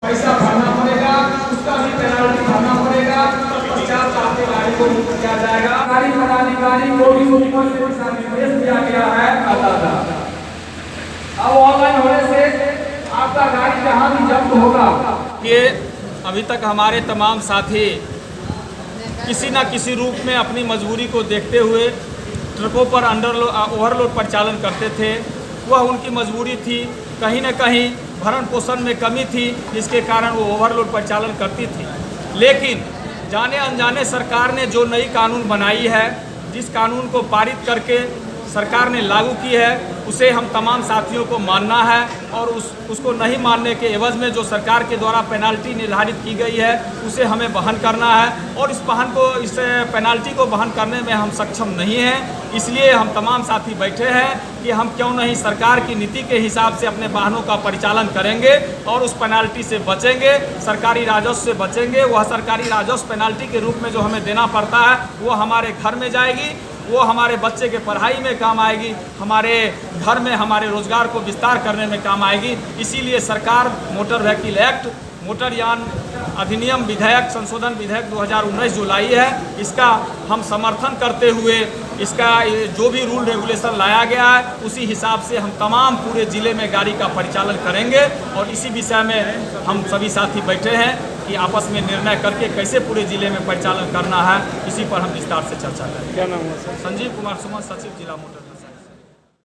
पैसा भरना पड़ेगा, उसका भी पेनाल्टी भरना पड़ेगा। 50 साल की गाड़ी को मुक्त किया जाएगा। गाड़ी पदाधिकारी को भी ऊपर से दिशा निर्देश दिया गया है। अब ऑनलाइन होने से आपका गाड़ी जहाँ भी जब्त होगा। ये अभी तक हमारे तमाम साथी किसी न किसी रूप में अपनी मजबूरी को देखते हुए ट्रकों पर ओवरलोड परिचालन करते थे। वह उनकी मजबूरी थी, कहीं न कहीं भरण पोषण में कमी थी, जिसके कारण वो ओवरलोड परिचालन करती थी। लेकिन जाने अनजाने सरकार ने जो नई कानून बनाई है, जिस कानून को पारित करके सरकार ने लागू की है, उसे हम तमाम साथियों को मानना है और उसको नहीं मानने के एवज में जो सरकार के द्वारा पेनाल्टी निर्धारित की गई है उसे हमें वहन करना है। और इस पेनाल्टी को वहन करने में हम सक्षम नहीं हैं। इसलिए हम तमाम साथी बैठे हैं कि हम क्यों नहीं सरकार की नीति के हिसाब से अपने वाहनों का परिचालन करेंगे और उस पेनाल्टी से बचेंगे, सरकारी राजस्व से बचेंगे। वह सरकारी राजस्व पेनाल्टी के रूप में जो हमें देना पड़ता है वो हमारे घर में जाएगी, वो हमारे बच्चे के पढ़ाई में काम आएगी, हमारे घर में हमारे रोजगार को विस्तार करने में काम आएगी। इसीलिए सरकार मोटर व्हीकल एक्ट, मोटरयान अधिनियम विधेयक संशोधन विधेयक 2019 जो लाई है, इसका हम समर्थन करते हुए इसका जो भी रूल रेगुलेशन लाया गया है उसी हिसाब से हम तमाम पूरे ज़िले में गाड़ी का परिचालन करेंगे। और इसी विषय में हम सभी साथी बैठे हैं कि आपस में निर्णय करके कैसे पूरे ज़िले में परिचालन करना है, इसी पर हम विस्तार से चर्चा करेंगे। क्या नाम है सर? संजीव कुमार सुमन, सचिव जिला मोटर।